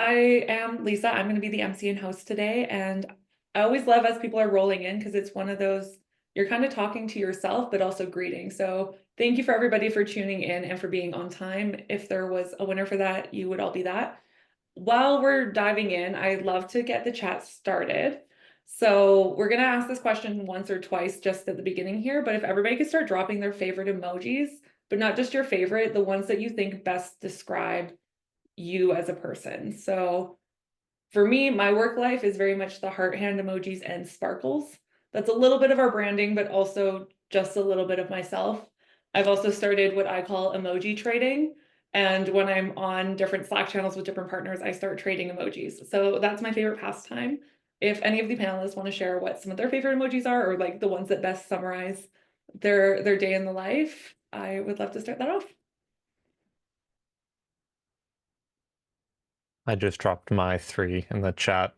I am Lisa. I'm going to be the MC and host today. And I always love as people are rolling in because it's one of those you're kind of talking to yourself, but also greeting. So thank you for everybody for tuning in and for being on time. If there was a winner for that, you would all be that. While we're diving in, I'd love to get the chat started. So we're going to ask this question once or twice just at the beginning here. But if everybody could start dropping their favorite emojis, but not just your favorite, the ones that you think best describe you as a person. So for me, my work life is very much the heart hand emojis and sparkles. That's a little bit of our branding, but also just a little bit of myself. I've also started what I call emoji trading. And when I'm on different Slack channels with different partners, I start trading emojis. So that's my favorite pastime. If any of the panelists want to share what some of their favorite emojis are, or like the ones that best summarize their day in the life, I would love to start that off. I just dropped my 3 in the chat.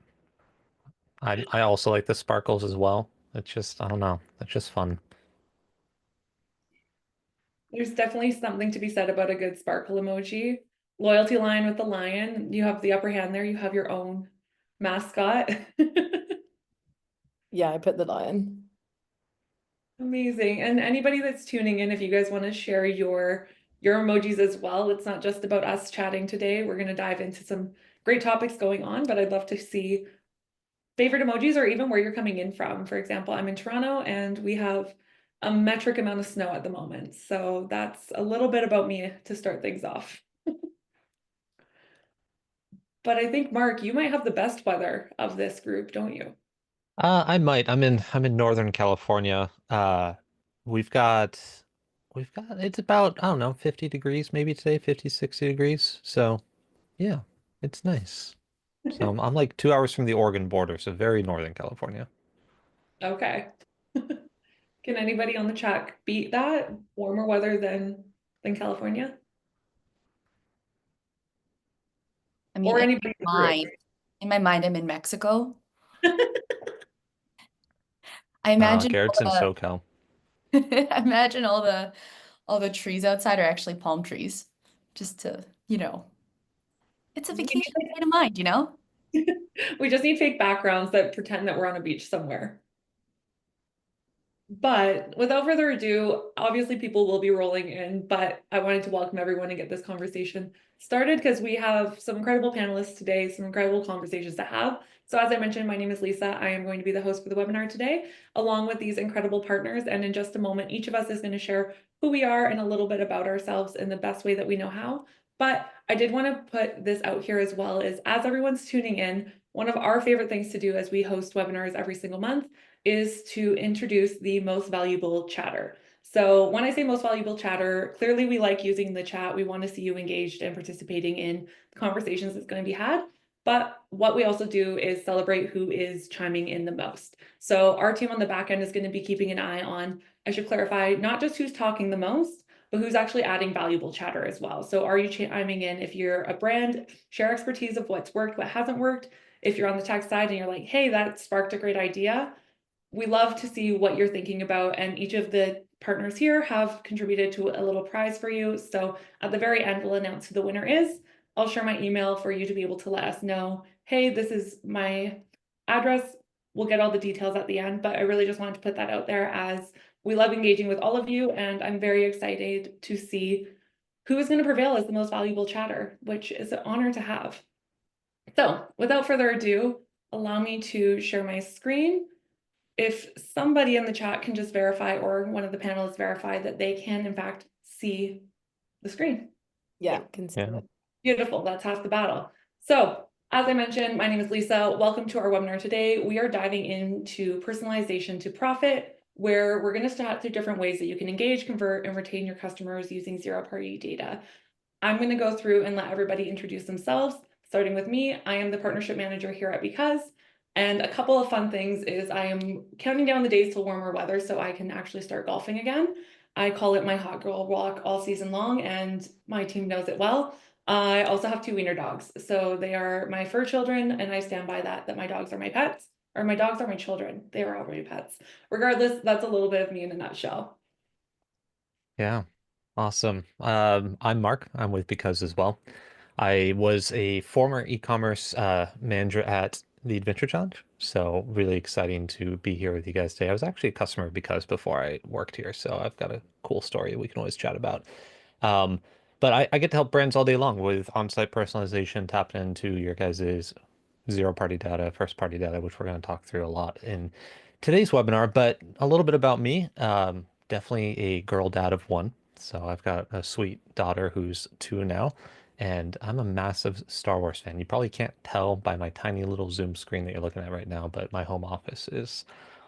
I also like the sparkles as well. It's just, I don't know, it's just fun. There's definitely something to be said about a good sparkle emoji. LoyaltyLion with the lion, you have the upper hand there, you have your own mascot. Yeah, I put the lion. Amazing. And anybody that's tuning in, if you guys want to share your emojis as well, it's not just about us chatting today. We're going to dive into some great topics going on, but I'd love to see favorite emojis or even where you're coming in from. For example, I'm in Toronto and we have a metric amount of snow at the moment. So that's a little bit about me to start things off. But I think, Mark, you might have the best weather of this group, don't you? I might. I'm in Northern California. We've got it's about, I don't know, 50 degrees maybe today, 50, 60 degrees. So yeah, it's nice. So I'm like 2 hours from the Oregon border, so very Northern California. Okay. Can anybody on the chat beat that? Warmer weather than California? I mean, Or anybody in the group? in my mind, I'm in Mexico. I imagine Garrett's in all SoCal. I imagine all the trees outside are actually palm trees. Just to, it's a vacation state of mind, you know? We just need fake backgrounds that pretend that we're on a beach somewhere. But without further ado, obviously people will be rolling in, but I wanted to welcome everyone and get this conversation started because we have some incredible panelists today, some incredible conversations to have. So as I mentioned, my name is Lisa. I am going to be the host for the webinar today, along with these incredible partners. And in just a moment, each of us is going to share who we are and a little bit about ourselves in the best way that we know how. But I did want to put this out here as well, is as everyone's tuning in, one of our favorite things to do as we host webinars every single month is to introduce the most valuable chatter. So when I say most valuable chatter, clearly we like using the chat. We want to see you engaged and participating in the conversations that's going to be had. But what we also do is celebrate who is chiming in the most. So our team on the back end is going to be keeping an eye on, I should clarify, not just who's talking the most, but who's actually adding valuable chatter as well. So are you chiming in if you're a brand, share expertise of what's worked, what hasn't worked. If you're on the tech side and you're like, hey, that sparked a great idea, we love to see what you're thinking about, and each of the partners here have contributed to a little prize for you. So at the very end, we'll announce who the winner is. I'll share my email for you to be able to let us know, hey, this is my address. We'll get all the details at the end, but I really just wanted to put that out there as we love engaging with all of you, and I'm very excited to see who is going to prevail as the most valuable chatter, which is an honor to have. So without further ado, allow me to share my screen. If somebody in the chat can just verify, or one of the panelists verify that they can in fact see the screen. Yeah, can see Yeah. it. Beautiful, that's half the battle. So as I mentioned, my name is Lisa. Welcome to our webinar today. We are diving into personalization to profit, where we're going to chat through different ways that you can engage, convert, and retain your customers using zero-party data. I'm going to go through and let everybody introduce themselves, starting with me. I am the partnership manager here at Because. And a couple of fun things is I am counting down the days till warmer weather so I can actually start golfing again. I call it my hot girl walk all season long, and my team knows it well. I also have 2 wiener dogs. So they are my fur children, and I stand by that my dogs are my pets, or my dogs are my children. They are already pets. Regardless, that's a little bit of me in a nutshell. Yeah. Awesome. I'm Mark. I'm with Because as well. I was a former e-commerce manager at the Adventure Challenge, so really exciting to be here with you guys today. I was actually a customer because before I worked here, so I've got a cool story we can always chat about. Um, but I get to help brands all day long with on-site personalization, tapping into your guys' zero-party data, first-party data, which we're going to talk through a lot in today's webinar. But a little bit about me. Definitely a girl dad of one. So I've got a sweet daughter who's 2 now, and I'm a massive Star Wars fan. You probably can't tell by my tiny little Zoom screen that you're looking at right now, but my home office is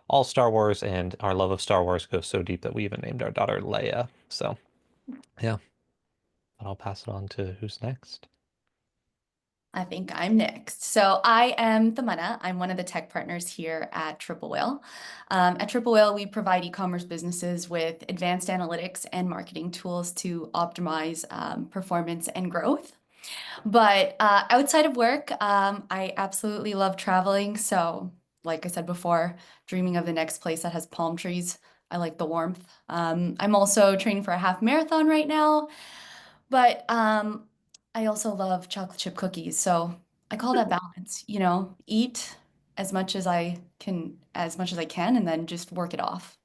all Star Wars, and our love of Star Wars goes so deep that we even named our daughter Leia. So yeah, but I'll pass it on to who's next. I think I'm next. So I am Thamana. I'm one of the tech partners here at Triple Whale. At Triple Whale, we provide e-commerce businesses with advanced analytics and marketing tools to optimize performance and growth. But outside of work, I absolutely love traveling. So, like I said before, dreaming of the next place that has palm trees. I like the warmth. I'm also training for a half marathon right now. But I also love chocolate chip cookies, so I call that balance, eat as much as I can, and then just work it off.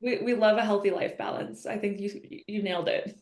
We love a healthy life balance. I think you nailed it.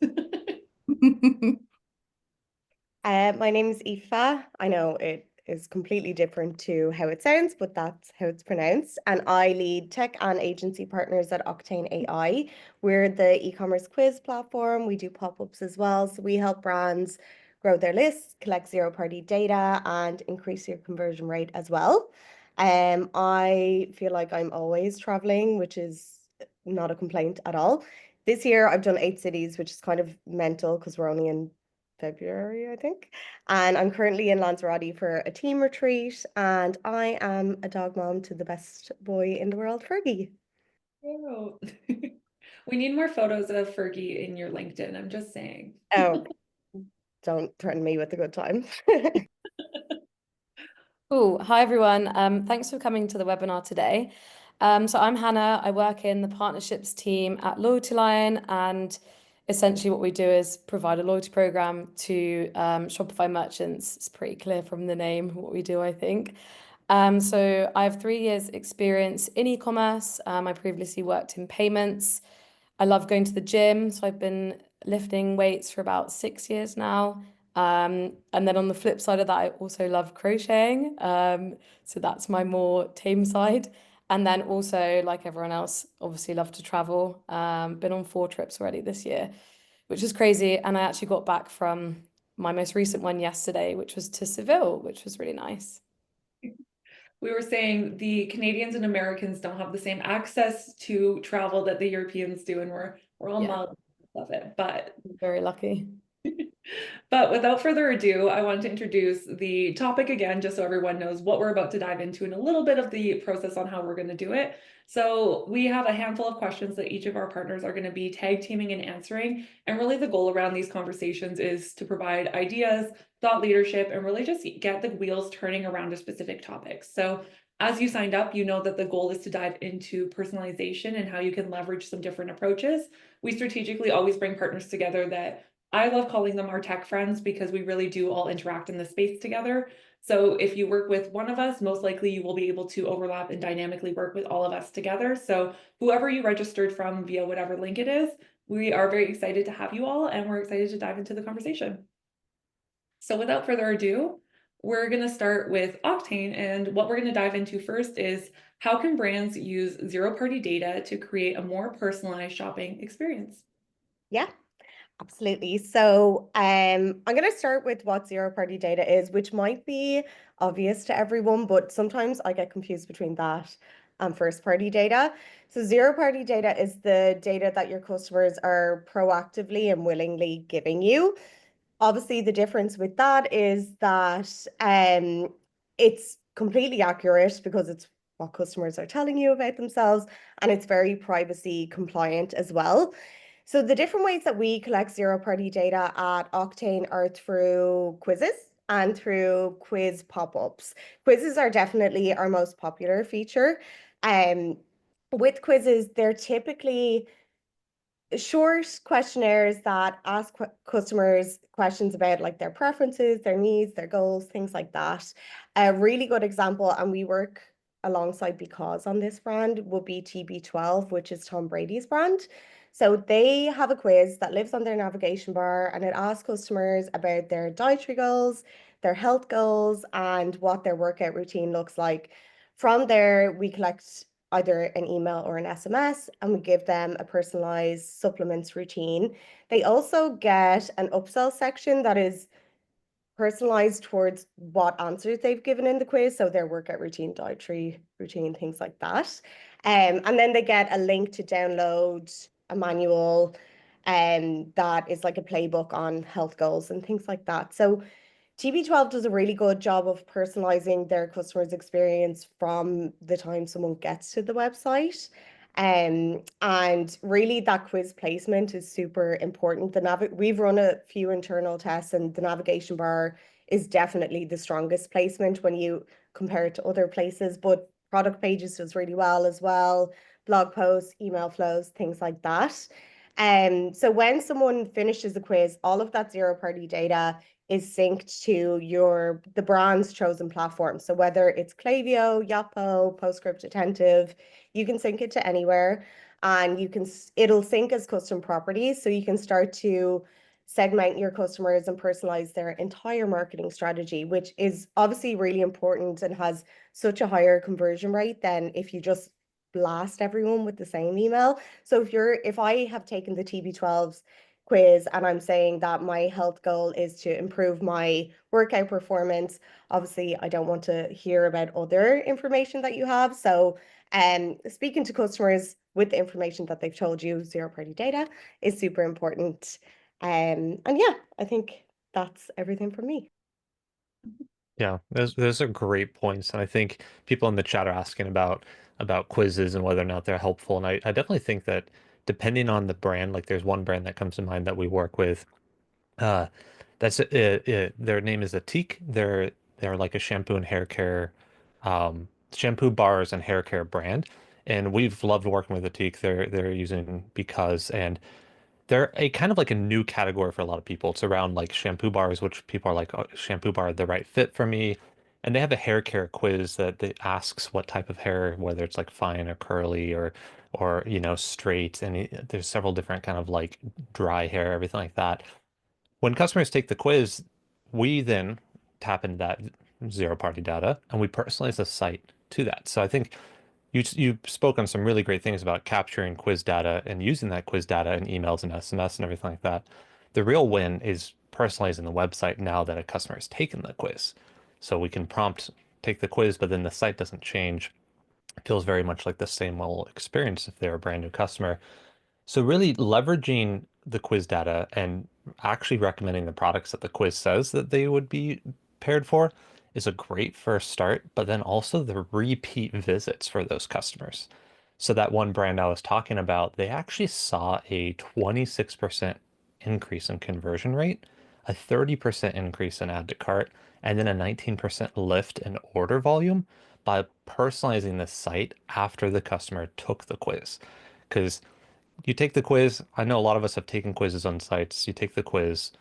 My name is Aoife. I know it is completely different to how it sounds, but that's how it's pronounced. And I lead tech and agency partners at Octane AI. We're the e-commerce quiz platform. We do pop-ups as well. So we help brands grow their lists, collect zero-party data, and increase your conversion rate as well. I feel like I'm always traveling, which is not a complaint at all. This year I've done 8 cities, which is kind of mental because we're only in February, I think. And I'm currently in Lanzarote for a team retreat, and I am a dog mom to the best boy in the world, Fergie. Oh. We need more photos of Fergie in your LinkedIn. I'm just saying. Oh, don't threaten me with a good time. Cool. Hi, everyone. Thanks for coming to the webinar today. So I'm Hannah. I work in the partnerships team at LoyaltyLion, and essentially what we do is provide a loyalty program to Shopify merchants. It's pretty clear from the name what we do, I think. So I have 3 years experience in e-commerce. I previously worked in payments. I love going to the gym, so I've been lifting weights for about 6 years now. And then on the flip side of that, I also love crocheting. So that's my more tame side. And then also, like everyone else, obviously love to travel. Been on 4 trips already this year, which is crazy. And I actually got back from my most recent one yesterday, which was to Seville, which was really nice. We were saying the Canadians and Americans don't have the same access to travel that the Europeans do, and we're all mild of it. But Very lucky. But without further ado, I want to introduce the topic again, just so everyone knows what we're about to dive into and a little bit of the process on how we're going to do it. So we have a handful of questions that each of our partners are going to be tag teaming and answering. And really the goal around these conversations is to provide ideas, thought leadership, and really just get the wheels turning around a specific topic. So as you signed up, you know that the goal is to dive into personalization and how you can leverage some different approaches. We strategically always bring partners together that I love calling them our tech friends because we really do all interact in the space together. So if you work with one of us, most likely you will be able to overlap and dynamically work with all of us together. So whoever you registered from via whatever link it is, we are very excited to have you all, and we're excited to dive into the conversation. So without further ado, we're going to start with Octane, and what we're going to dive into first is how can brands use zero-party data to create a more personalized shopping experience? Yeah, absolutely. So I'm going to start with what zero-party data is, which might be obvious to everyone, but sometimes I get confused between that and first-party data. So zero-party data is the data that your customers are proactively and willingly giving you. Obviously, the difference with that is that it's completely accurate because it's what customers are telling you about themselves, and it's very privacy compliant as well. So the different ways that we collect zero-party data at Octane are through quizzes and through quiz pop-ups. Quizzes are definitely our most popular feature. With quizzes, they're typically short questionnaires that ask customers questions about like their preferences, their needs, their goals, things like that. A really good example, and we work alongside Because on this brand, would be TB12, which is Tom Brady's brand. So they have a quiz that lives on their navigation bar, and it asks customers about their dietary goals, their health goals, and what their workout routine looks like. From there, we collect either an email or an SMS, and we give them a personalized supplements routine. They also get an upsell section that is personalized towards what answers they've given in the quiz, so their workout routine, dietary routine, things like that. And then they get a link to download a manual that is like a playbook on health goals and things like that. So TB12 does a really good job of personalizing their customers' experience from the time someone gets to the website. And really that quiz placement is super important. We've run a few internal tests, and the navigation bar is definitely the strongest placement when you compare it to other places, but product pages does really well as well, blog posts, email flows, things like that. So when someone finishes the quiz, all of that zero-party data is synced to the brand's chosen platform. So whether it's Klaviyo, Yotpo, PostScript, Attentive, you can sync it to anywhere, and it'll sync as custom properties. So you can start to segment your customers and personalize their entire marketing strategy, which is obviously really important and has such a higher conversion rate than if you just blast everyone with the same email. So if I have taken the TB12's quiz and I'm saying that my health goal is to improve my workout performance, obviously I don't want to hear about other information that you have. So speaking to customers with the information that they've told you, zero-party data, is super important. And yeah, I think that's everything from me. Yeah, those are great points, and I think people in the chat are asking about quizzes and whether or not they're helpful. And I definitely think that depending on the brand, like there's one brand that comes to mind that we work with. Uh, their name is Atique. They're like a shampoo and hair care, shampoo bars and hair care brand, and we've loved working with Atique. They're using Because, and they're a kind of like a new category for a lot of people. It's around like shampoo bars, which people are like, oh, shampoo bar, the right fit for me. And they have a hair care quiz that asks what type of hair, whether it's like fine or curly or straight. And there's several different kind of like dry hair, everything like that. When customers take the quiz, we then tap into that zero-party data and we personalize the site to that. So I think you spoke on some really great things about capturing quiz data and using that quiz data in emails and SMS and everything like that. The real win is personalizing the website now that a customer has taken the quiz. So we can prompt take the quiz, but then the site doesn't change. It feels very much like the same old experience if they're a brand new customer. So really leveraging the quiz data and actually recommending the products that the quiz says that they would be paired for is a great first start, but then also the repeat visits for those customers. So that one brand I was talking about, they actually saw a 26% increase in conversion rate, a 30% increase in add to cart, and then a 19% lift in order volume by personalizing the site after the customer took the quiz. Because you take the quiz. I know a lot of us have taken quizzes on sites. You take the quiz,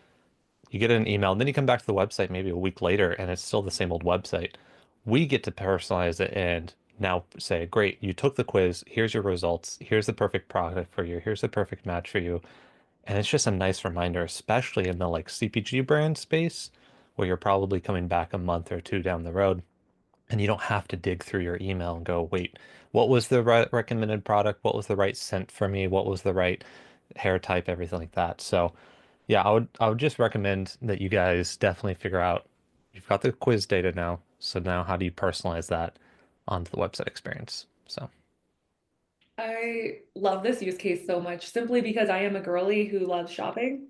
you get an email, and then you come back to the website maybe a week later, and it's still the same old website. We get to personalize it and now say, great, you took the quiz. Here's your results. Here's the perfect product for you. Here's the perfect match for you. And it's just a nice reminder, especially in the like CPG brand space, where you're probably coming back a month or two down the road. And you don't have to dig through your email and go, wait, what was the right recommended product? What was the right scent for me? What was the right hair type? Everything like that. So yeah, I would just recommend that you guys definitely figure out you've got the quiz data now. So now how do you personalize that onto the website experience? So I love this use case so much simply because I am a girly who loves shopping.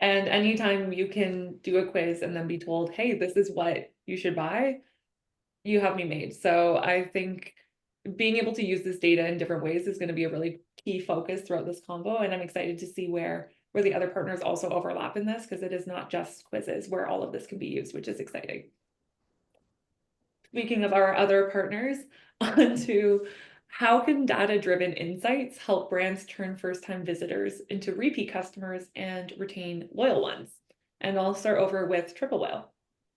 And anytime you can do a quiz and then be told, hey, this is what you should buy, you have me made. So I think being able to use this data in different ways is going to be a really key focus throughout this combo. And I'm excited to see where the other partners also overlap in this, because it is not just quizzes where all of this can be used, which is exciting. Speaking of our other partners, onto how can data-driven insights help brands turn first-time visitors into repeat customers and retain loyal ones? And I'll start over with Triple Whale.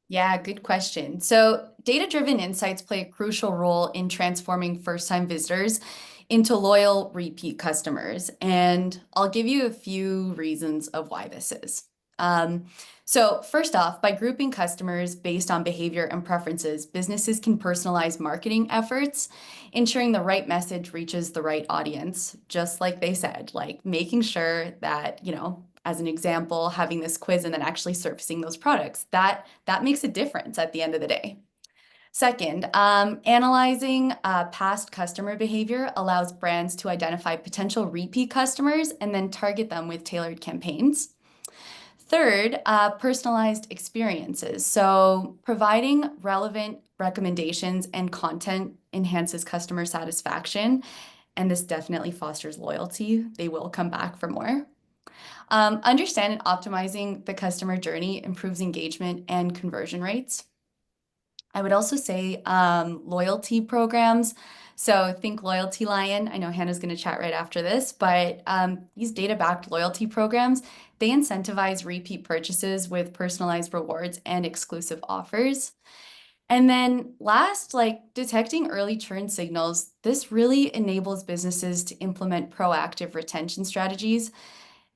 Yeah, good question. So, data-driven insights play a crucial role in transforming first-time visitors into loyal repeat customers. And I'll give you a few reasons of why this is. So, first off, by grouping customers based on behavior and preferences, businesses can personalize marketing efforts, ensuring the right message reaches the right audience, just like they said, like making sure that, as an example, having this quiz and then actually surfacing those products, that makes a difference at the end of the day. Second, analyzing past customer behavior allows brands to identify potential repeat customers and then target them with tailored campaigns. Third, personalized experiences. So providing relevant recommendations and content enhances customer satisfaction, and this definitely fosters loyalty. They will come back for more. Understand and optimizing the customer journey improves engagement and conversion rates. I would also say loyalty programs. So think LoyaltyLion. I know Hannah's going to chat right after this, but these data-backed loyalty programs, they incentivize repeat purchases with personalized rewards and exclusive offers. And then last, like detecting early churn signals, this really enables businesses to implement proactive retention strategies,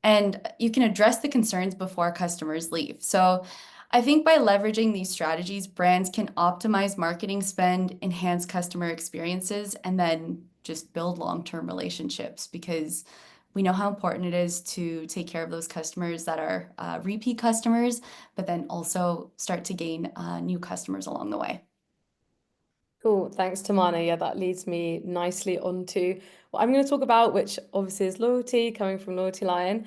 and you can address the concerns before customers leave. So I think by leveraging these strategies, brands can optimize marketing spend, enhance customer experiences, and then just build long-term relationships, because we know how important it is to take care of those customers that are repeat customers, but then also start to gain new customers along the way. Cool. Thanks, Tamana. Yeah, that leads me nicely onto what I'm going to talk about, which obviously is loyalty, coming from LoyaltyLion.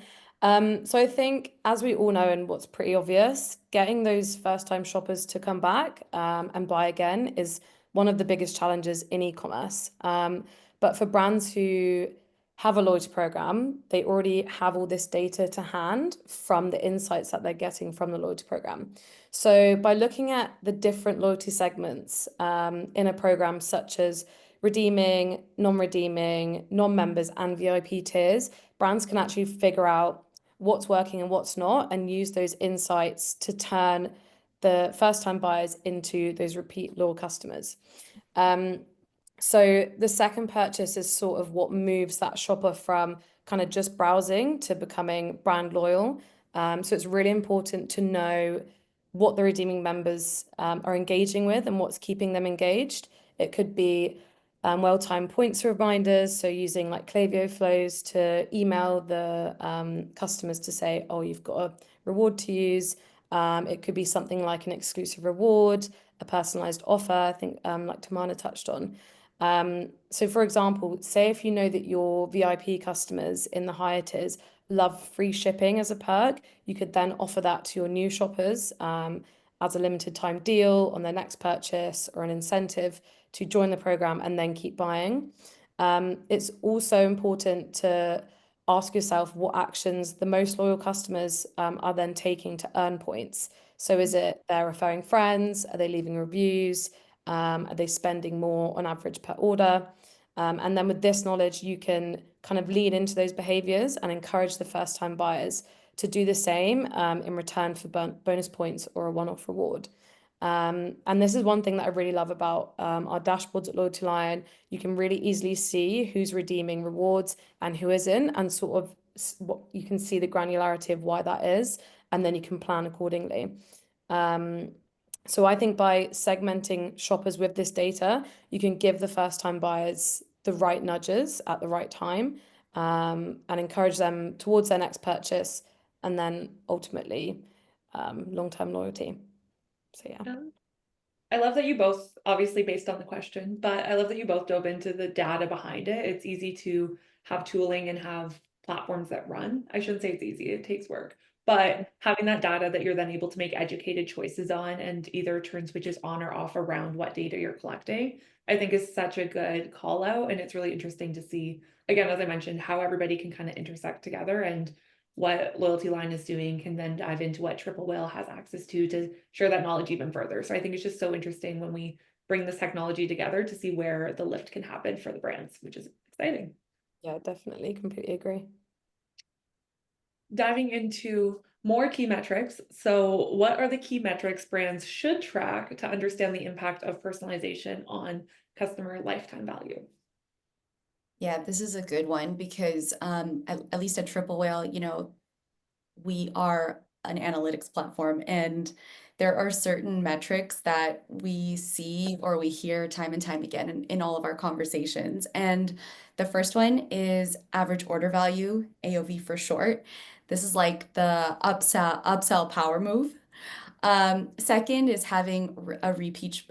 So I think, as we all know, and what's pretty obvious, getting those first-time shoppers to come back and buy again is one of the biggest challenges in e-commerce. But for brands who have a loyalty program, they already have all this data to hand from the insights that they're getting from the loyalty program. So by looking at the different loyalty segments in a program, such as redeeming, non-redeeming, non-members, and VIP tiers, brands can actually figure out what's working and what's not, and use those insights to turn the first-time buyers into those repeat loyal customers. So the second purchase is sort of what moves that shopper from kind of just browsing to becoming brand loyal. So it's really important to know what the redeeming members are engaging with and what's keeping them engaged. It could be well-timed points reminders, so using like Klaviyo flows to email the customers to say, oh, you've got a reward to use. It could be something like an exclusive reward, a personalized offer, I think like Tamana touched on. So for example, say if you know that your VIP customers in the higher tiers love free shipping as a perk, you could then offer that to your new shoppers as a limited time deal on their next purchase, or an incentive to join the program and then keep buying. It's also important to ask yourself what actions the most loyal customers are then taking to earn points. So is it they're referring friends? Are they leaving reviews? Are they spending more on average per order? And then with this knowledge, you can kind of lean into those behaviors and encourage the first-time buyers to do the same in return for bonus points or a one-off reward. And this is one thing that I really love about our dashboards at LoyaltyLion. You can really easily see who's redeeming rewards and who isn't, and sort of what you can see the granularity of why that is, and then you can plan accordingly. So I think by segmenting shoppers with this data, you can give the first-time buyers the right nudges at the right time, and encourage them towards their next purchase, and then ultimately long-term loyalty. So yeah. I love that you both, obviously based on the question, but I love that you both dove into the data behind it. It's easy to have tooling and have platforms that run. I shouldn't say it's easy, it takes work. But having that data that you're then able to make educated choices on and either turn switches on or off around what data you're collecting, I think is such a good call out. And it's really interesting to see, again, as I mentioned, how everybody can kind of intersect together, and what LoyaltyLion is doing can then dive into what Triple Whale has access to share that knowledge even further. So I think it's just so interesting when we bring this technology together to see where the lift can happen for the brands, which is exciting. Yeah, definitely. Completely agree. Diving into more key metrics. So what are the key metrics brands should track to understand the impact of personalization on customer lifetime value? Yeah, this is a good one because at least at Triple Whale, you know, we are an analytics platform, and there are certain metrics that we see or we hear time and time again in all of our conversations. And the first one is average order value, AOV for short. This is like the upsell power move. Second is having a repeat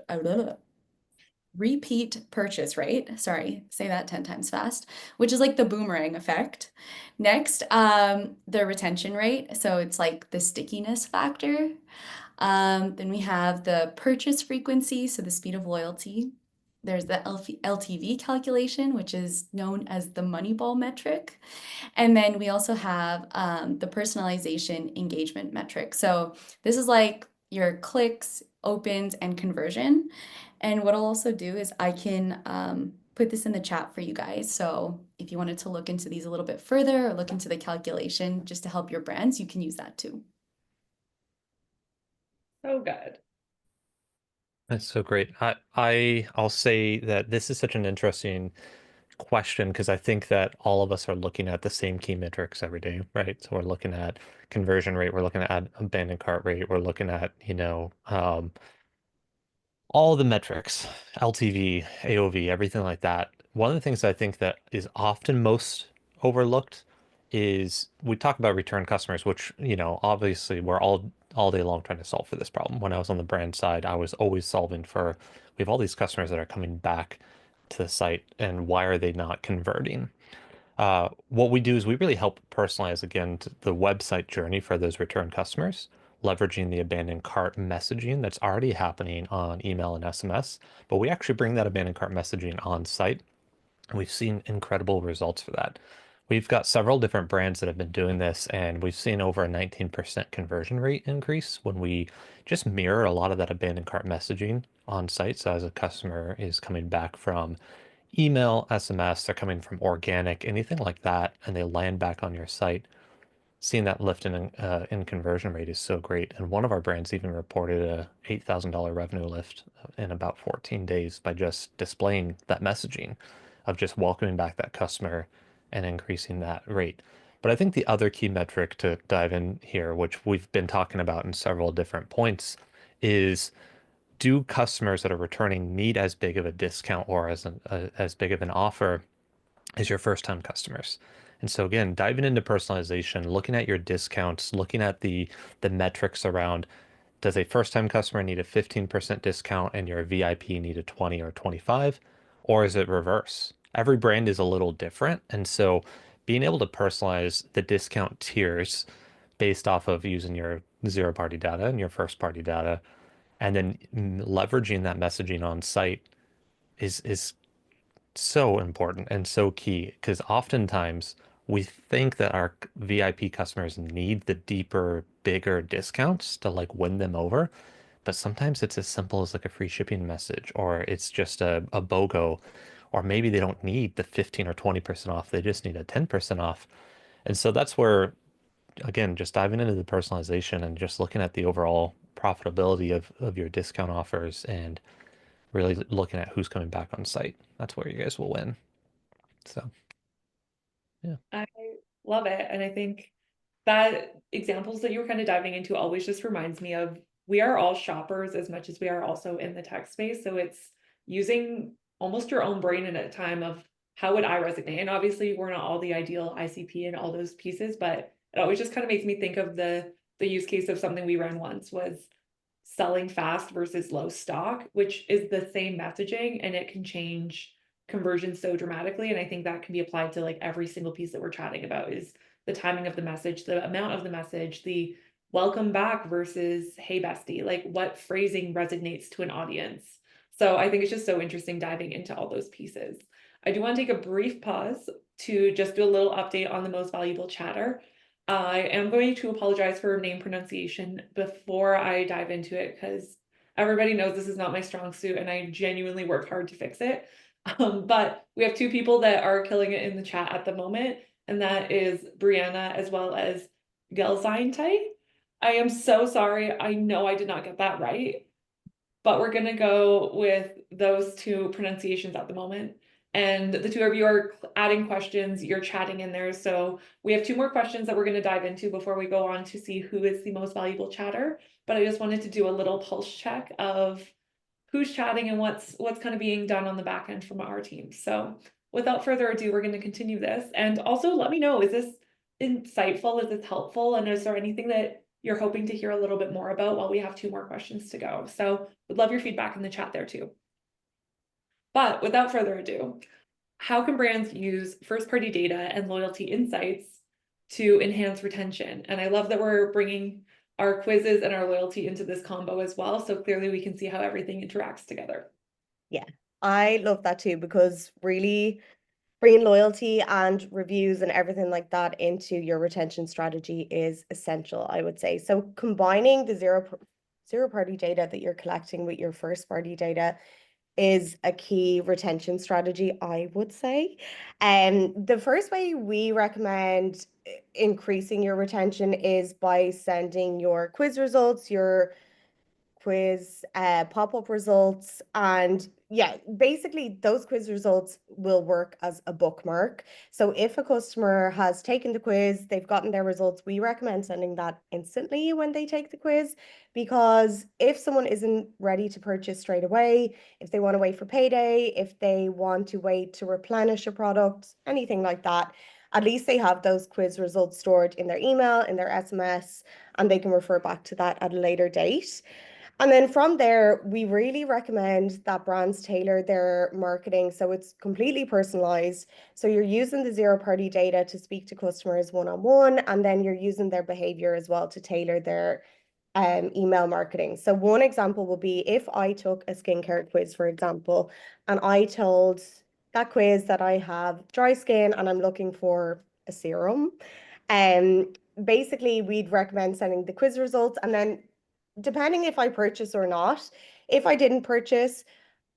purchase rate. Sorry, say that 10 times fast, which is like the boomerang effect. Next, the retention rate. So it's like the stickiness factor. Then we have the purchase frequency, so the speed of loyalty. There's the LTV calculation, which is known as the Moneyball metric. And then we also have the personalization engagement metric. So this is like your clicks, opens, and conversion. And what I'll also do is I can put this in the chat for you guys. So if you wanted to look into these a little bit further or look into the calculation just to help your brands, you can use that too. So good. That's so great. I'll say that this is such an interesting question because I think that all of us are looking at the same key metrics every day, right? So we're looking at conversion rate, we're looking at abandoned cart rate, we're looking at, all the metrics, LTV, AOV, everything like that. One of the things I think that is often most overlooked is we talk about return customers, which, obviously we're all day long trying to solve for this problem. When I was on the brand side, I was always solving for, we have all these customers that are coming back to the site and why are they not converting? What we do is we really help personalize again the website journey for those return customers, leveraging the abandoned cart messaging that's already happening on email and SMS. But we actually bring that abandoned cart messaging on site, and we've seen incredible results for that. We've got several different brands that have been doing this, and we've seen over a 19% conversion rate increase when we just mirror a lot of that abandoned cart messaging on site. So as a customer is coming back from email, SMS, they're coming from organic, anything like that, and they land back on your site. Seeing that lift in conversion rate is so great. And one of our brands even reported a $8,000 revenue lift in about 14 days by just displaying that messaging of just welcoming back that customer and increasing that rate. But I think the other key metric to dive in here, which we've been talking about in several different points, is do customers that are returning need as big of a discount or as big of an offer as your first time customers? And so again, diving into personalization, looking at your discounts, looking at the metrics around, does a first time customer need a 15% discount and your VIP need a 20 or 25, or is it reverse? Every brand is a little different, and so being able to personalize the discount tiers based off of using your zero party data and your first party data and then leveraging that messaging on site is so important and so key because oftentimes we think that our VIP customers need the deeper, bigger discounts to like win them over. But sometimes it's as simple as like a free shipping message, or it's just a BOGO, or maybe they don't need the 15 or 20% off. They just need a 10% off. And so that's where, again, just diving into the personalization and just looking at the overall profitability of your discount offers and really looking at who's coming back on site. That's where you guys will win. So, yeah. I love it. And I think that examples that you were kind of diving into always just reminds me of we are all shoppers as much as we are also in the tech space. So it's using almost your own brain in a time of how would I resonate? And obviously we're not all the ideal ICP and all those pieces, but it always just kind of makes me think of the use case of something we ran once was selling fast versus low stock, which is the same messaging and it can change conversion so dramatically. And I think that can be applied to like every single piece that we're chatting about is the timing of the message, the amount of the message, the welcome back versus hey bestie, like what phrasing resonates to an audience. So I think it's just so interesting diving into all those pieces. I do want to take a brief pause to just do a little update on the most valuable chatter. I am going to apologize for name pronunciation before I dive into it because Everybody knows this is not my strong suit, and I genuinely worked hard to fix it. But we have two people that are killing it in the chat at the moment, and that is Brianna as well as Gelzine. I am so sorry. I know I did not get that right, but we're gonna go with those two pronunciations at the moment. And the two of you are adding questions, you're chatting in there. So we have two more questions that we're gonna dive into before we go on to see who is the most valuable chatter. But I just wanted to do a little pulse check of who's chatting and what's kind of being done on the back end from our team. So without further ado, we're going to continue this. And also let me know, is this insightful? Is this helpful? And is there anything that you're hoping to hear a little bit more about while we have two more questions to go? So would love your feedback in the chat there too. But without further ado, how can brands use first-party data and loyalty insights to enhance retention? And I love that we're bringing our quizzes and our loyalty into this combo as well. So clearly we can see how everything interacts together. Yeah, I love that too, because really bringing loyalty and reviews and everything like that into your retention strategy is essential, I would say. So combining the zero party data that you're collecting with your first party data is a key retention strategy, I would say. And the first way we recommend increasing your retention is by sending your quiz results, your quiz pop-up results, and yeah, basically those quiz results will work as a bookmark. So if a customer has taken the quiz, they've gotten their results, we recommend sending that instantly when they take the quiz, because if someone isn't ready to purchase straight away, if they want to wait for payday, if they want to wait to replenish a product, anything like that, at least they have those quiz results stored in their email, in their SMS, and they can refer back to that at a later date. And then from there, we really recommend that brands tailor their marketing so it's completely personalized. So you're using the zero-party data to speak to customers one-on-one, and then you're using their behavior as well to tailor their email marketing. So one example would be if I took a skincare quiz, for example, and I told that quiz that I have dry skin and I'm looking for a serum. Basically, we'd recommend sending the quiz results, and then depending if I purchase or not, if I didn't purchase,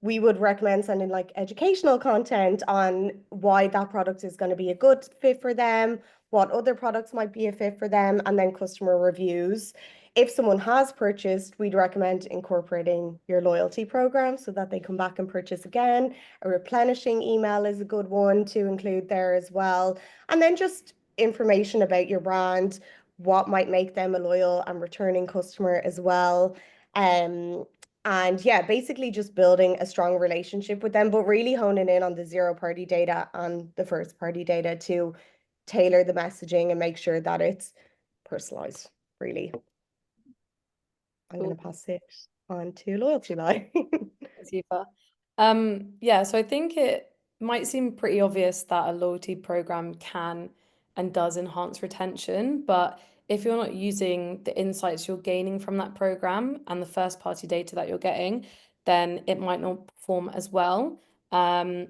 we would recommend sending like educational content on why that product is going to be a good fit for them, what other products might be a fit for them, and then customer reviews. If someone has purchased, we'd recommend incorporating your loyalty program so that they come back and purchase again. A replenishing email is a good one to include there as well. And then just information about your brand, what might make them a loyal and returning customer as well. And yeah, basically just building a strong relationship with them, but really honing in on the zero-party data and the first-party data to tailor the messaging and make sure that it's personalized, really. I'm going to pass it on to LoyaltyLion. Super. Yeah, so I think it might seem pretty obvious that a loyalty program can and does enhance retention, but if you're not using the insights you're gaining from that program and the first party data that you're getting, then it might not perform as well. I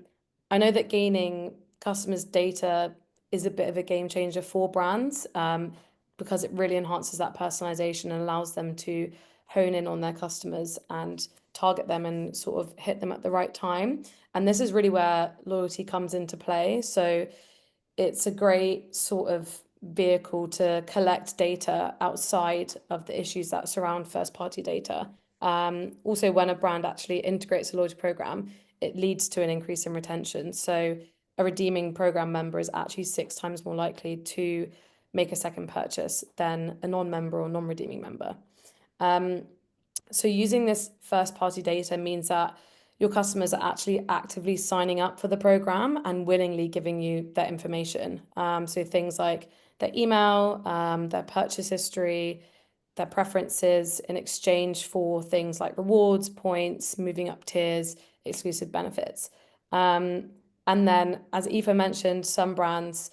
know that gaining customers' data is a bit of a game changer for brands, because it really enhances that personalization and allows them to hone in on their customers and target them and sort of hit them at the right time. And this is really where loyalty comes into play. So it's a great sort of vehicle to collect data outside of the issues that surround first party data. Also, when a brand actually integrates a loyalty program, it leads to an increase in retention. So a redeeming program member is actually 6 times more likely to make a second purchase than a non-member or non-redeeming member. So using this first party data means that your customers are actually actively signing up for the program and willingly giving you that information. So things like their email, their purchase history, their preferences in exchange for things like rewards, points, moving up tiers, exclusive benefits. And then, as Aoife mentioned, some brands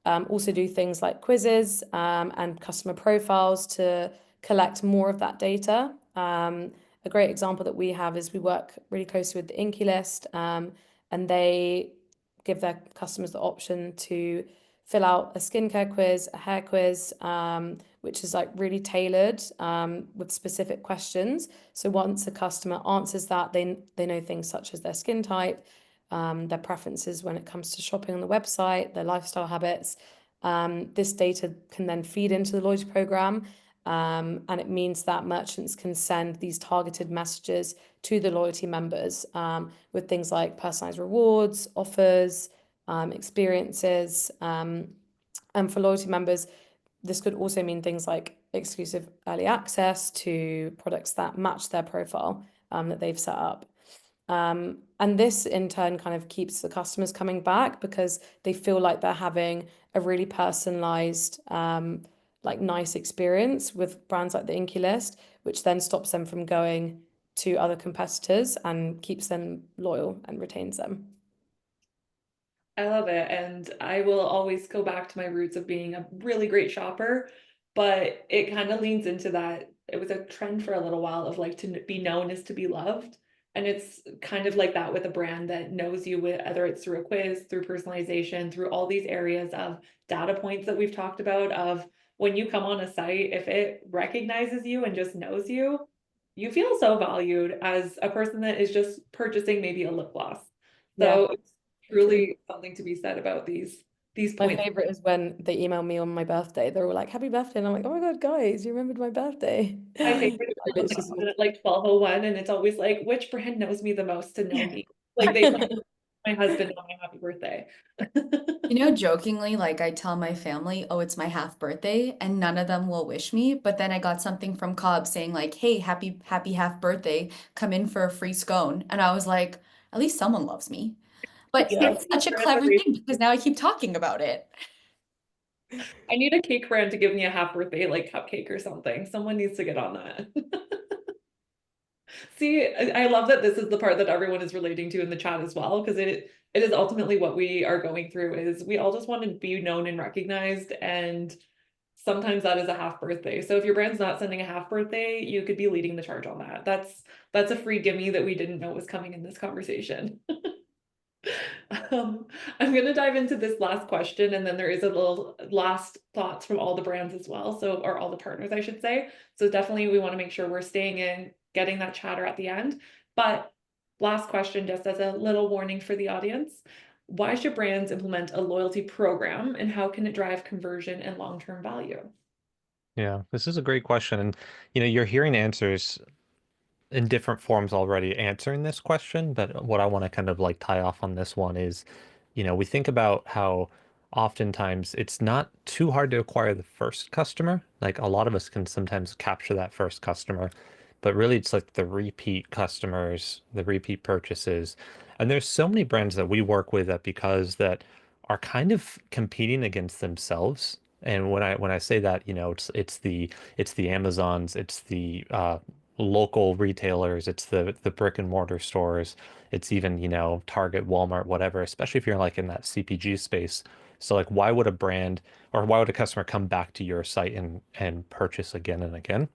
also do things like quizzes and customer profiles to collect more of that data. A great example that we have is we work really closely with the Inky List, and they give their customers the option to fill out a skincare quiz, a hair quiz, which is like really tailored with specific questions. So once a customer answers that, they know things such as their skin type, their preferences when it comes to shopping on the website, their lifestyle habits. This data can then feed into the loyalty program, and it means that merchants can send these targeted messages to the loyalty members with things like personalized rewards, offers, experiences. And for loyalty members, this could also mean things like exclusive early access to products that match their profile that they've set up. And this in turn kind of keeps the customers coming back because they feel like they're having a really personalized, like nice experience with brands like the Inky List, which then stops them from going to other competitors and keeps them loyal and retains them. I love it. And I will always go back to my roots of being a really great shopper, but it kind of leans into that. It was a trend for a little while of like to be known is to be loved. And it's kind of like that with a brand that knows you, with whether it's through a quiz, through personalization, through all these areas of data points that we've talked about of when you come on a site, if it recognizes you and just knows you, you feel so valued as a person that is just purchasing maybe a lip gloss. Yeah. So it's truly something to be said about these My points. favorite is when they email me on my birthday. They're all like, "Happy birthday!" And I'm like, "Oh my God, guys, you remembered my birthday." My favorite is And when it's it just comes in at like 12:01 and it's always like, which brand knows me the most to know me? Like they let my husband know my happy birthday. You know, jokingly, like I tell my family, oh, it's my half birthday, and none of them will wish me. But then I got something from Cobb saying like, hey, happy half birthday, come in for a free scone. And I was like, at least someone loves me. But Yeah. it's such a clever thing because now I keep talking about it. I need a cake brand to give me a half birthday like cupcake or something. Someone needs to get on that. See, I love that this is the part that everyone is relating to in the chat as well, because it is ultimately what we are going through is we all just want to be known and recognized, and sometimes that is a half birthday. So if your brand's not sending a half birthday, you could be leading the charge on that. That's a free gimme that we didn't know was coming in this conversation. I'm going to dive into this last question, and then there is a little last thoughts from all the brands as well. So, or all the partners, I should say. So definitely we want to make sure we're staying in, getting that chatter at the end. But last question, just as a little warning for the audience, why should brands implement a loyalty program, and how can it drive conversion and long-term value? Yeah, this is a great question. And you're hearing answers in different forms already answering this question, but what I want to kind of like tie off on this one is, we think about how oftentimes it's not too hard to acquire the first customer. Like a lot of us can sometimes capture that first customer, but really it's like the repeat customers, the repeat purchases. And there's so many brands that we work with that because that are kind of competing against themselves. And when I say that, it's the Amazons, it's the local retailers, it's the brick and mortar stores, it's even, Target, Walmart, whatever, especially if you're like in that CPG space. So like why would a brand or why would a customer come back to your site and purchase again and again?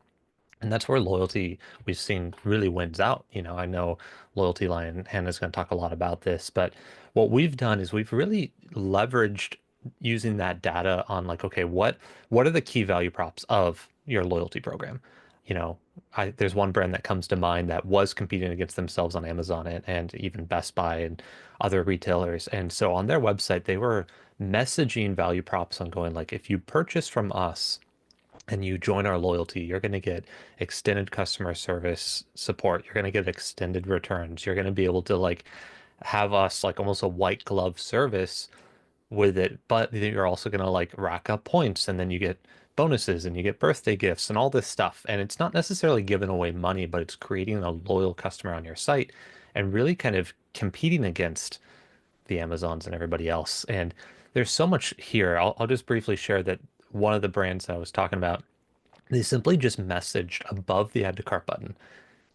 And that's where loyalty we've seen really wins out. I know LoyaltyLion, Hannah's going to talk a lot about this, but what we've done is we've really leveraged using that data on like, okay, what are the key value props of your loyalty program? There's one brand that comes to mind that was competing against themselves on Amazon and even Best Buy and other retailers. And so on their website, they were messaging value props on going like, if you purchase from us, and you join our loyalty, you're going to get extended customer service support. You're going to get extended returns. You're going to be able to like have us like almost a white glove service with it, but you're also going to like rack up points and then you get bonuses and you get birthday gifts and all this stuff. And it's not necessarily giving away money, but it's creating a loyal customer on your site and really kind of competing against the Amazons and everybody else. And there's so much here. I'll just briefly share that one of the brands I was talking about, they simply just messaged above the add to cart button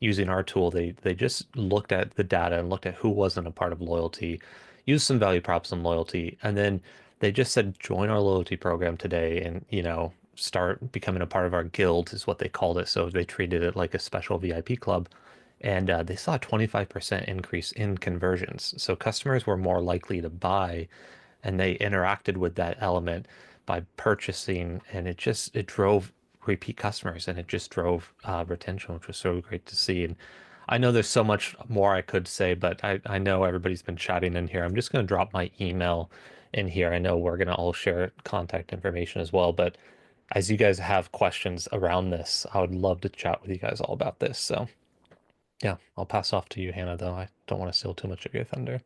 using our tool. They just looked at the data and looked at who wasn't a part of loyalty, used some value props on loyalty, and then they just said join our loyalty program today and start becoming a part of our guild is what they called it. So they treated it like a special VIP club. And they saw a 25% increase in conversions. So customers were more likely to buy and they interacted with that element by purchasing, and it drove repeat customers, and it just drove retention, which was so great to see. And I know there's so much more I could say, but I know everybody's been chatting in here. I'm just going to drop my email in here. I know we're going to all share contact information as well, but as you guys have questions around this, I would love to chat with you guys all about this. So yeah, I'll pass off to you, Hannah, though. I don't want to steal too much of your thunder.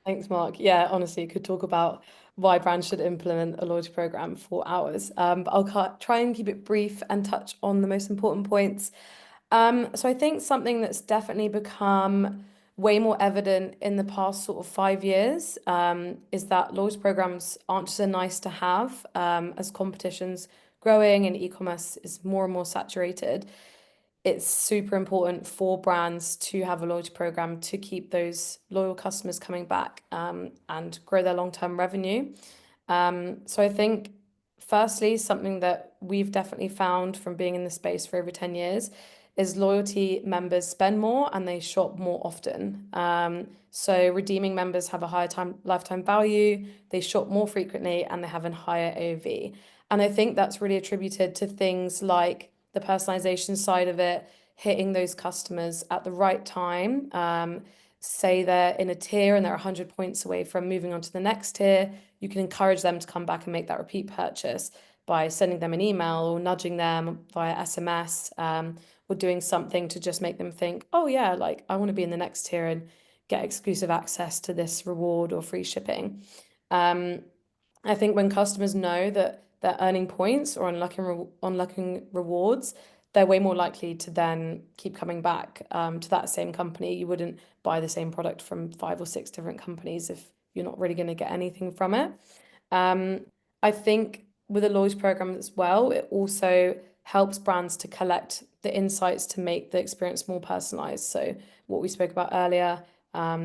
Thanks, Mark. Yeah, honestly, could talk about why brands should implement a loyalty program for hours. But I'll try and keep it brief and touch on the most important points. So I think something that's definitely become way more evident in the past sort of 5 years is that loyalty programs aren't just a nice to have as competition's growing and e-commerce is more and more saturated. It's super important for brands to have a loyalty program to keep those loyal customers coming back and grow their long-term revenue. So I think, firstly, something that we've definitely found from being in the space for over 10 years is loyalty members spend more and they shop more often. So redeeming members have a higher lifetime value, they shop more frequently, and they have a higher AOV. And I think that's really attributed to things like the personalization side of it, hitting those customers at the right time. Say they're in a tier and they're 100 points away from moving on to the next tier, you can encourage them to come back and make that repeat purchase by sending them an email or nudging them via SMS, or doing something to just make them think, oh yeah, like I want to be in the next tier and get exclusive access to this reward or free shipping. I think when customers know that they're earning points or unlocking rewards, they're way more likely to then keep coming back to that same company. You wouldn't buy the same product from 5 or 6 different companies if you're not really going to get anything from it. I think with a loyalty program as well, it also helps brands to collect the insights to make the experience more personalized. So what we spoke about earlier,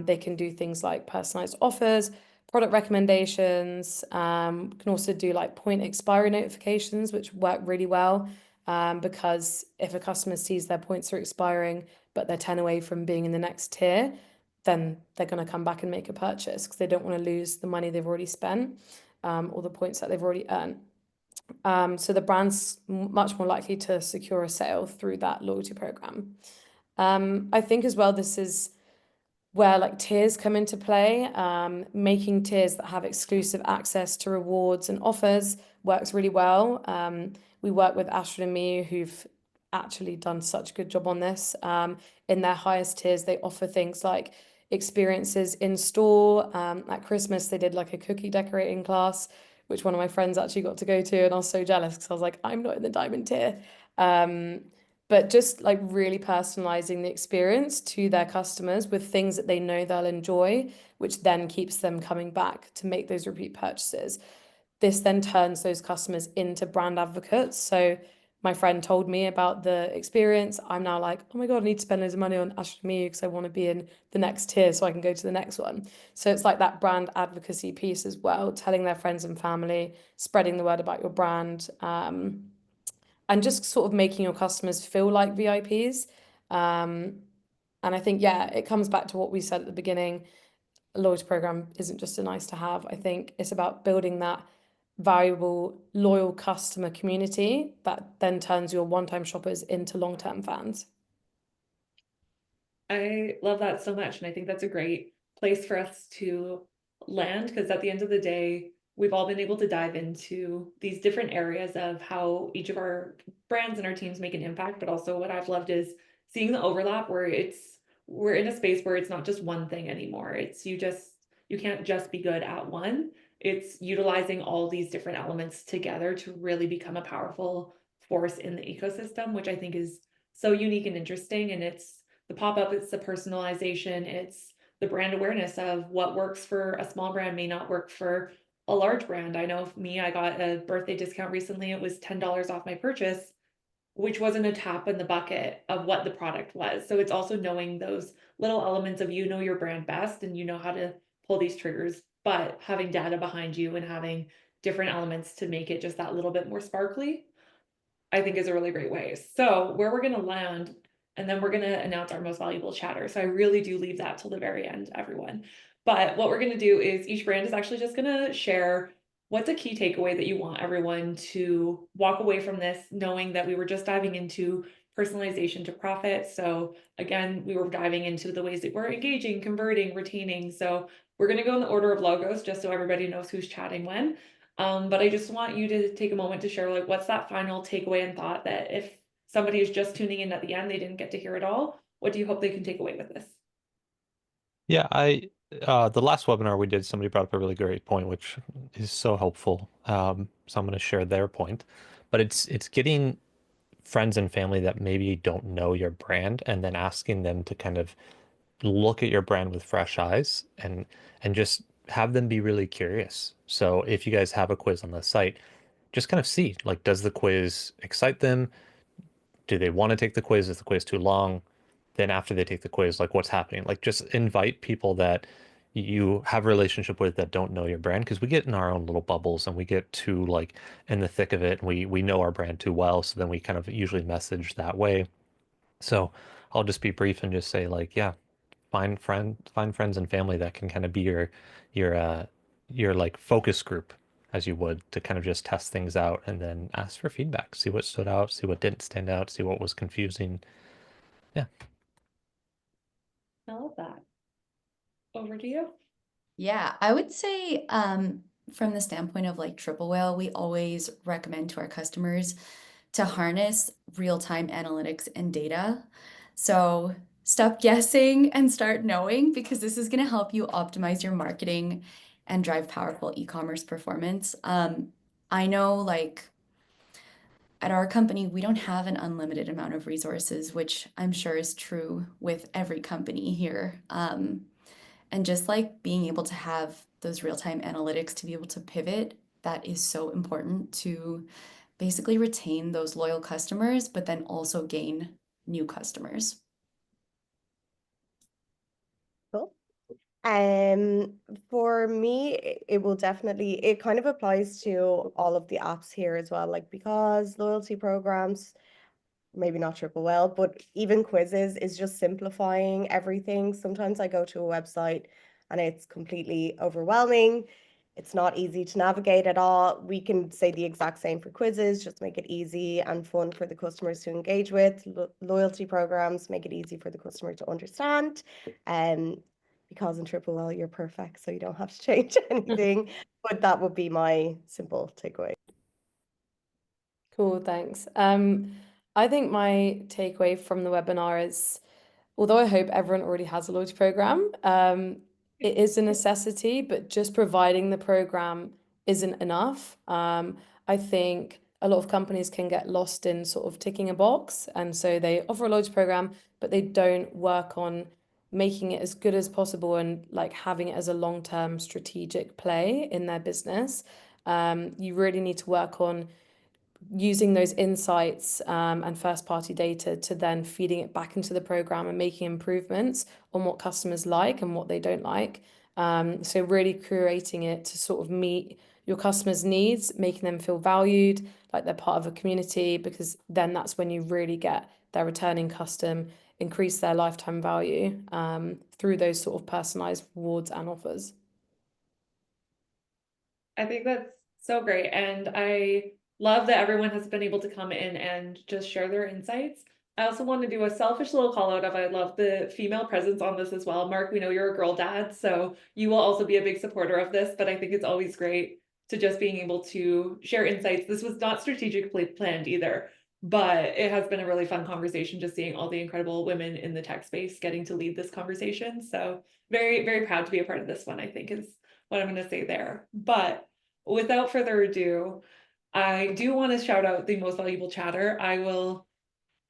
they can do things like personalized offers, product recommendations, can also do like point expiry notifications, which work really well. Because if a customer sees their points are expiring, but they're 10 away from being in the next tier, then they're going to come back and make a purchase because they don't want to lose the money they've already spent or the points that they've already earned. So the brand's much more likely to secure a sale through that loyalty program. I think as well, this is where like tiers come into play. Making tiers that have exclusive access to rewards and offers works really well. We work with Astrid and Miu, who've actually done such a good job on this. In their highest tiers, they offer things like experiences in store. At Christmas, they did like a cookie decorating class, which one of my friends actually got to go to, and I was so jealous because I was like, I'm not in the diamond tier. But just like really personalizing the experience to their customers with things that they know they'll enjoy, which then keeps them coming back to make those repeat purchases. This then turns those customers into brand advocates. So my friend told me about the experience. I'm now like, oh my God, I need to spend loads of money on Astrid and Miu because I want to be in the next tier so I can go to the next one. So it's like that brand advocacy piece as well, telling their friends and family, spreading the word about your brand, and just sort of making your customers feel like VIPs. And I think, yeah, it comes back to what we said at the beginning. A loyalty program isn't just a nice to have. I think it's about building that valuable, loyal customer community that then turns your one-time shoppers into long-term fans. I love that so much. And I think that's a great place for us to land because at the end of the day, we've all been able to dive into these different areas of how each of our brands and our teams make an impact. But also, what I've loved is seeing the overlap where we're in a space where it's not just one thing anymore. You can't just be good at one. It's utilizing all these different elements together to really become a powerful force in the ecosystem, which I think is so unique and interesting. And it's the pop-up, it's the personalization, it's the brand awareness of what works for a small brand may not work for a large brand. I know for me, I got a birthday discount recently. It was $10 off my purchase, which wasn't a tap in the bucket of what the product was. So it's also knowing those little elements of, you know, your brand best and you know how to pull these triggers, but having data behind you and having different elements to make it just that little bit more sparkly, I think is a really great way. So where we're going to land, and then we're going to announce our most valuable chatter. So I really do leave that till the very end, everyone. But what we're going to do is each brand is actually just going to share what's a key takeaway that you want everyone to walk away from this, knowing that we were just diving into personalization to profit. So again, we were diving into the ways that we're engaging, converting, retaining. So we're going to go in the order of logos just so everybody knows who's chatting when. But I just want you to take a moment to share, like, what's that final takeaway and thought that if somebody is just tuning in at the end, they didn't get to hear it all, what do you hope they can take away with this? Yeah, the last webinar we did, somebody brought up a really great point, which is so helpful. So I'm going to share their point, but it's getting friends and family that maybe don't know your brand and then asking them to kind of look at your brand with fresh eyes and just have them be really curious. So if you guys have a quiz on the site, just kind of see, like, does the quiz excite them? Do they want to take the quiz? Is the quiz too long? Then after they take the quiz, like, what's happening? Like, just invite people that you have a relationship with that don't know your brand, because we get in our own little bubbles and we get too, like, in the thick of it, and we know our brand too well, so then we kind of usually message that way. So I'll just be brief and just say, like, yeah, find friends and family that can kind of be your your like focus group, as you would, to kind of just test things out and then ask for feedback, see what stood out, see what didn't stand out, see what was confusing. Yeah. I love that. Over to you. Yeah, I would say from the standpoint of like Triple Whale, we always recommend to our customers to harness real-time analytics and data. So stop guessing and start knowing, because this is going to help you optimize your marketing and drive powerful e-commerce performance. I know, like, at our company, we don't have an unlimited amount of resources, which I'm sure is true with every company here. And just like being able to have those real-time analytics to be able to pivot, that is so important to basically retain those loyal customers, but then also gain new customers. Cool. Um, for me, it will definitely, it kind of applies to all of the apps here as well, like, because loyalty programs, maybe not Triple Well, but even quizzes is just simplifying everything. Sometimes I go to a website and it's completely overwhelming. It's not easy to navigate at all. We can say the exact same for quizzes, just make it easy and fun for the customers to engage with. Loyalty programs make it easy for the customer to understand. Because in Triple Well, you're perfect, so you don't have to change anything. But that would be my simple takeaway. Cool, thanks. I think my takeaway from the webinar is, although I hope everyone already has a loyalty program, it is a necessity, but just providing the program isn't enough. I think a lot of companies can get lost in sort of ticking a box, and so they offer a loyalty program, but they don't work on making it as good as possible and like having it as a long-term strategic play in their business. You really need to work on using those insights and first party data to then feeding it back into the program and making improvements on what customers like and what they don't like. So really curating it to sort of meet your customers' needs, making them feel valued, like they're part of a community, because then that's when you really get their returning custom, increase their lifetime value through those sort of personalized rewards and offers. I think that's so great. And I love that everyone has been able to come in and just share their insights. I also want to do a selfish little call out of, I love the female presence on this as well. Mark, we know you're a girl dad, so you will also be a big supporter of this, but I think it's always great to just being able to share insights. This was not strategically planned either, but it has been a really fun conversation just seeing all the incredible women in the tech space getting to lead this conversation. So very, very proud to be a part of this one, I think, is what I'm going to say there. But without further ado, I do want to shout out the most valuable chatter. I will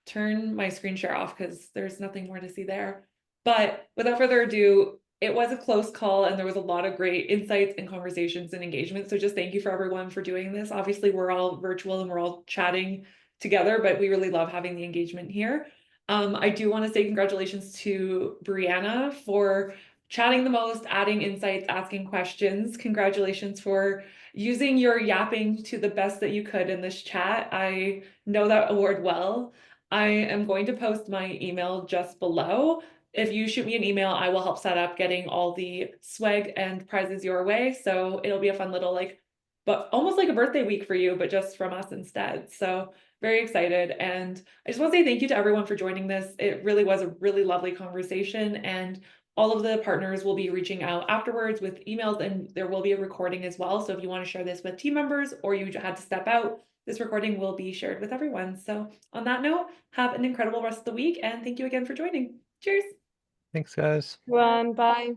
turn my screen share off because there's nothing more to see there. But without further ado, it was a close call and there was a lot of great insights and conversations and engagement. So just thank you for everyone for doing this. Obviously, we're all virtual and we're all chatting together, but we really love having the engagement here. I do want to say congratulations to Brianna for chatting the most, adding insights, asking questions. Congratulations for using your yapping to the best that you could in this chat. I know that award well. I am going to post my email just below, if you shoot me an email, I will help set up getting all the swag and prizes your way. So it'll be a fun little but almost like a birthday week for you, but just from us instead. So very excited. And I just want to say thank you to everyone for joining this. It really was a really lovely conversation, and all of the partners will be reaching out afterwards with emails, and there will be a recording as well. So if you want to share this with team members or you had to step out, this recording will be shared with everyone. So on that note, have an incredible rest of the week, and thank you again for joining. Cheers. Thanks, guys. Everyone, bye.